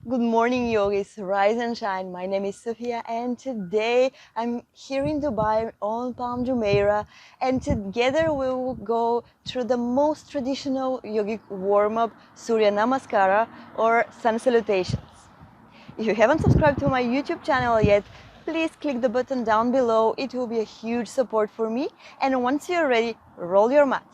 Good morning, yogis. Rise and shine. My name is Sophia, and today I'm here in Dubai on Palm Jumeirah, and together we will go through the most traditional yogic warm-up, Surya Namaskara or Sun Salutations. If you haven't subscribed to my YouTube channel yet, please click the button down below. It will be a huge support for me. And once you're ready, roll your mat.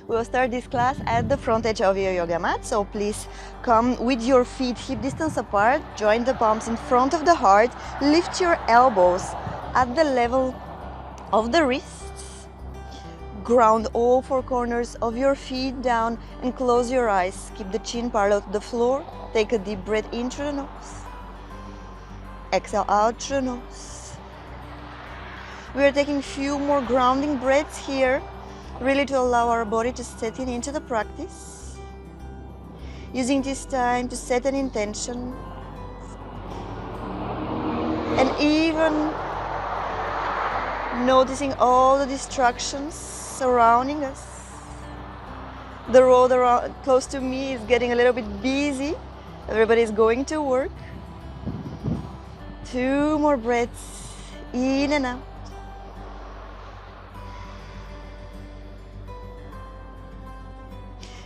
We'll start this class at the front edge of your yoga mat, so please come with your feet hip distance apart, join the palms in front of the heart, lift your elbows at the level of the wrists, ground all four corners of your feet down and close your eyes. Keep the chin parallel to the floor, take a deep breath in through the nose, exhale out through the nose. We are taking a few more grounding breaths here, really to allow our body to settle into the practice. Using this time to set an intention and even noticing all the distractions surrounding us. The road around close to me is getting a little bit busy. Everybody is going to work. 2 more breaths in and out.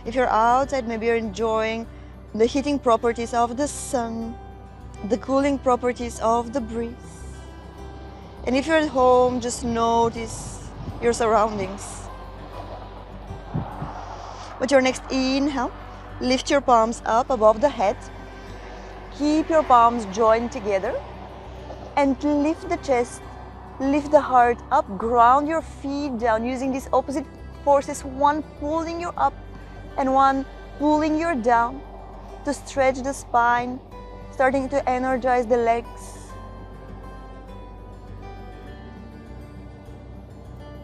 If you're outside, maybe you're enjoying the heating properties of the sun, the cooling properties of the breeze. And if you're at home, just notice your surroundings. With your next inhale, lift your palms up above the head. Keep your palms joined together and lift the chest, lift the heart up, ground your feet down using these opposite forces, one pulling you up and one pulling you down to stretch the spine, starting to energize the legs.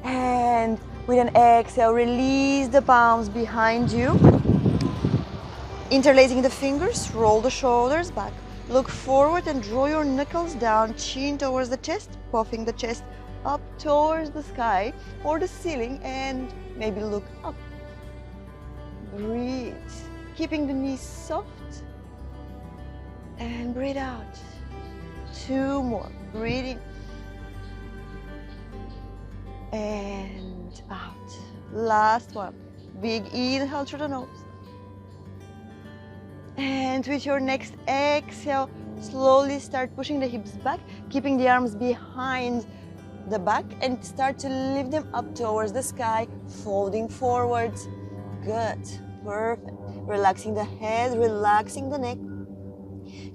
And with an exhale, release the palms behind you. Interlacing the fingers, roll the shoulders back. Look forward and draw your knuckles down, chin towards the chest, puffing the chest up towards the sky or the ceiling, and maybe look up. Breathe, keeping the knees soft, and breathe out. 2 more. Breathe in and out. Last one. Big inhale through the nose. And with your next exhale, slowly start pushing the hips back, keeping the arms behind the back, and start to lift them up towards the sky, folding forwards. Good. Perfect. Relaxing the head, relaxing the neck.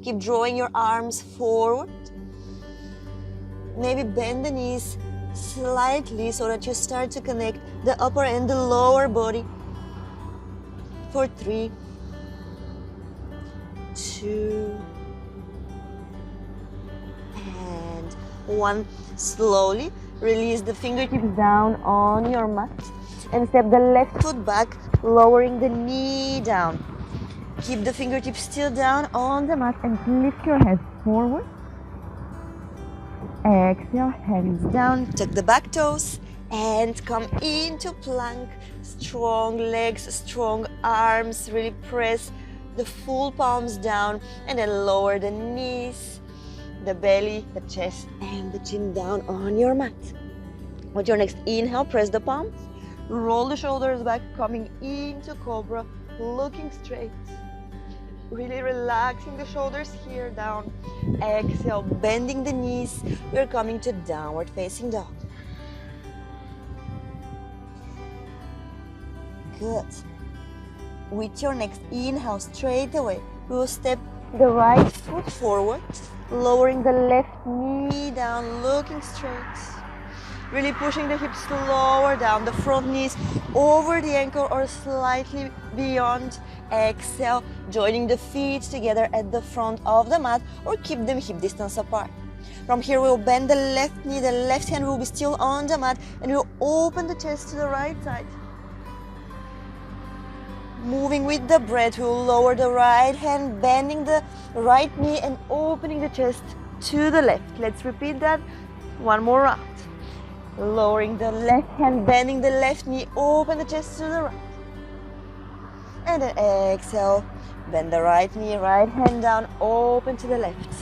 Keep drawing your arms forward. Maybe bend the knees slightly so that you start to connect the upper and the lower body. For 3, 2, and 1. Slowly release the fingertips down on your mat and step the left foot back, lowering the knee down. Keep the fingertips still down on the mat and lift your head forward. Exhale, hands down, tuck the back toes and come into plank. Strong legs, strong arms, really press the full palms down and then lower the knees, the belly, the chest and the chin down on your mat. With your next inhale, press the palms. Roll the shoulders back, coming into Cobra, looking straight. Really relaxing the shoulders here down. Exhale, bending the knees. We're coming to downward facing dog. Good. With your next inhale, straight away, we will step the right foot forward, lowering the left knee down, looking straight. Really pushing the hips lower down, the front knees over the ankle or slightly beyond. Exhale, joining the feet together at the front of the mat or keep them hip distance apart. From here, we'll bend the left knee, the left hand will be still on the mat, and we'll open the chest to the right side. Moving with the breath, we'll lower the right hand, bending the right knee and opening the chest to the left. Let's repeat that. One more round. Lowering the left hand, bending the left knee, open the chest to the right. And then exhale, bend the right knee, right hand down, open to the left.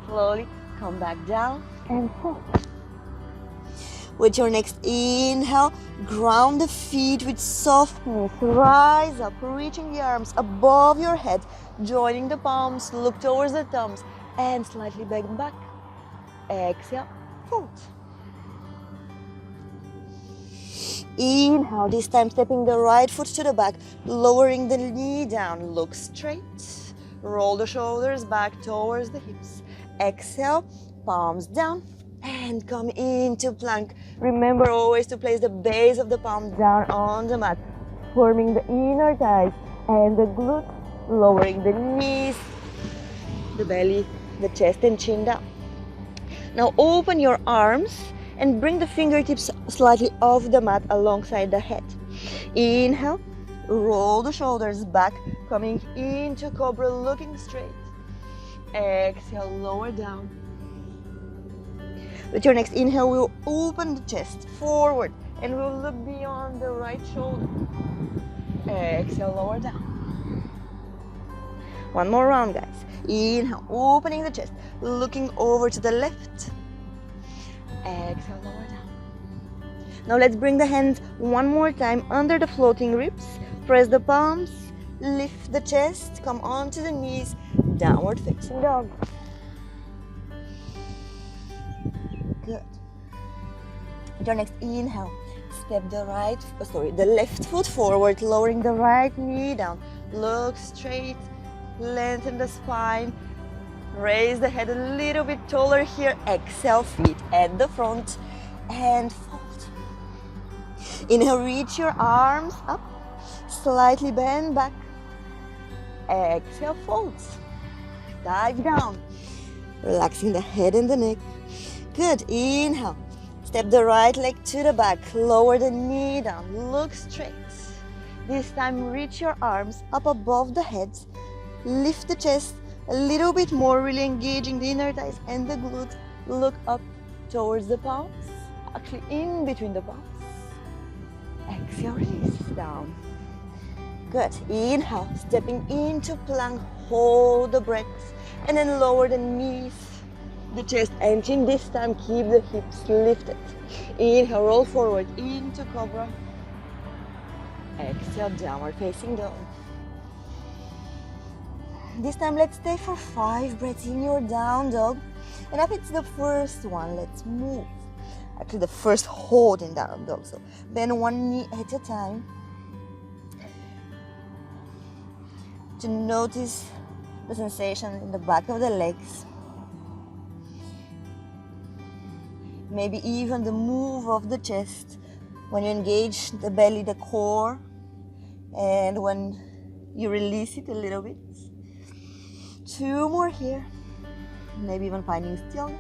Slowly come back down and fold. With your next inhale, ground the feet with softness. Rise up, reaching the arms above your head, joining the palms, look towards the thumbs, and slightly bend back. Exhale, fold. Inhale, this time stepping the right foot to the back, lowering the knee down, look straight. Roll the shoulders back towards the hips. Exhale, palms down. And come into plank. Remember always to place the base of the palm down on the mat, forming the inner thighs and the glutes, lowering the knees, the belly, the chest and chin down. Now open your arms and bring the fingertips slightly off the mat alongside the head. Inhale, roll the shoulders back, coming into cobra, looking straight. Exhale, lower down. With your next inhale, we'll open the chest forward and we'll look beyond the right shoulder. Exhale, lower down. One more round, guys. Inhale, opening the chest, looking over to the left. Exhale, lower down. Now let's bring the hands one more time under the floating ribs. Press the palms, lift the chest, come onto the knees, downward facing dog. Good. With your next inhale, step the left foot forward, lowering the right knee down. Look straight, lengthen the spine, raise the head a little bit taller here. Exhale, feet at the front and fold. Inhale, reach your arms up, slightly bend back. Exhale, fold. Dive down, relaxing the head and the neck. Good. Inhale. Step the right leg to the back. Lower the knee down. Look straight. This time reach your arms up above the head. Lift the chest a little bit more, really engaging the inner thighs and the glutes. Look up towards the palms. Actually in between the palms. Exhale, release down. Good. Inhale. Stepping into plank. Hold the breath. And then lower the knees, the chest and chin. This time keep the hips lifted. Inhale, roll forward into cobra. Exhale, downward facing dog. This time let's stay for 5 breaths in your down dog. And if it's the first one, let's move. Actually the first hold in down dog. So bend one knee at a time. To notice the sensation in the back of the legs. Maybe even the move of the chest when you engage the belly, the core, and when you release it a little bit. 2 more here. Maybe even finding stillness.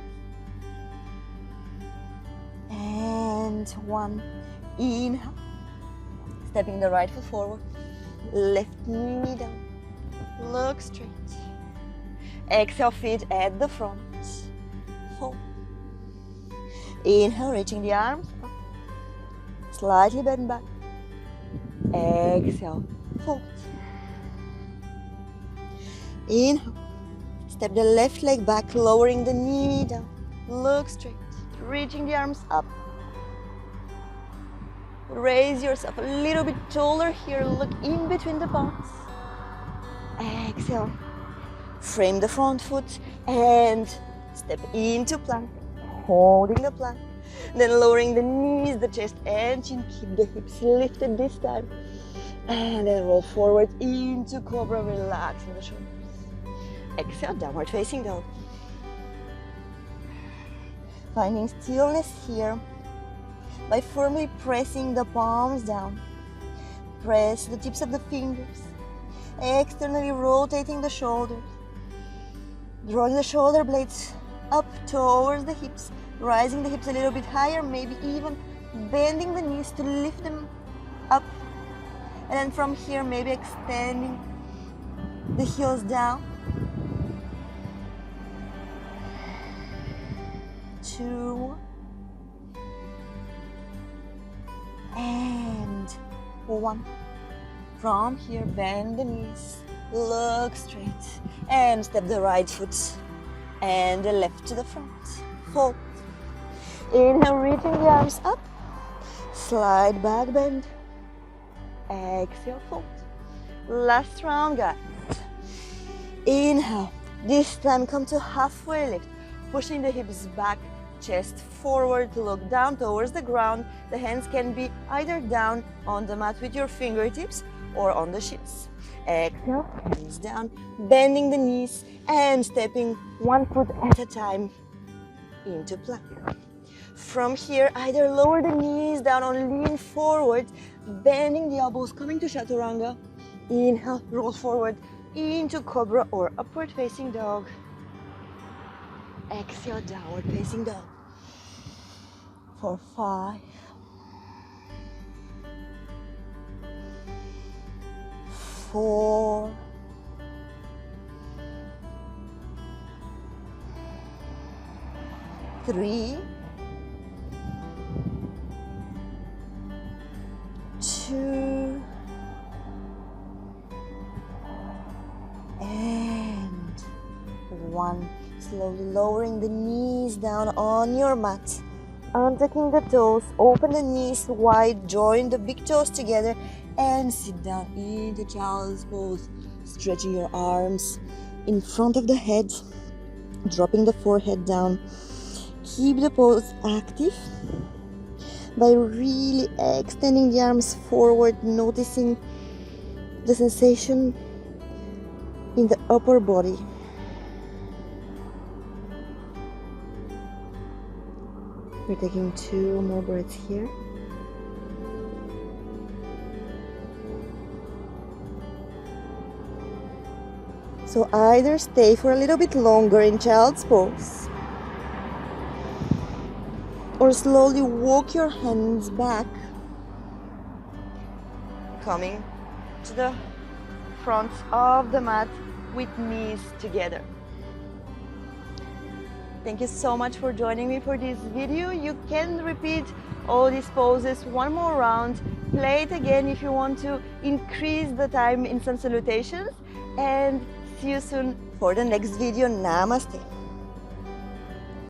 And 1. Inhale. Stepping the right foot forward. Left knee down. Look straight. Exhale, feet at the front. Fold. Inhale, reaching the arms up. Slightly bend back. Exhale, fold. Inhale. Step the left leg back, lowering the knee down. Look straight. Reaching the arms up. Raise yourself a little bit taller here. Look in between the palms. Exhale. Frame the front foot and step into plank. Holding the plank. Then lowering the knees, the chest and chin. Keep the hips lifted this time. And then roll forward into cobra, relaxing the shoulders. Exhale, downward facing dog. Finding stillness here by firmly pressing the palms down. Press the tips of the fingers. Externally rotating the shoulders. Drawing the shoulder blades up towards the hips. Rising the hips a little bit higher, maybe even bending the knees to lift them up. And then from here, maybe extending the heels down. 2, and 1. From here, bend the knees, look straight, and step the right foot and the left to the front. Fold. Inhale, reaching the arms up. Slide back, bend. Exhale, fold. Last round, guys. Inhale. This time, come to halfway lift, pushing the hips back, chest forward to look down towards the ground. The hands can be either down on the mat with your fingertips or on the shins. Exhale, hands down, bending the knees and stepping one foot at a time into plank. From here, either lower the knees down or lean forward, bending the elbows, coming to Chaturanga. Inhale, roll forward into Cobra or Upward Facing Dog. Exhale, Downward Facing Dog. For 5, 4, 3, 2, and 1. Slowly lowering the knees down on your mat. Untucking the toes, open the knees wide, join the big toes together and sit down into child's pose. Stretching your arms in front of the head, dropping the forehead down. Keep the pose active by really extending the arms forward, noticing the sensation in the upper body. We're taking 2 more breaths here. So either stay for a little bit longer in child's pose or slowly walk your hands back, coming to the front of the mat with knees together. Thank you so much for joining me for this video. You can repeat all these poses one more round. Play it again if you want to increase the time in Sun Salutations. And see you soon for the next video. Namaste.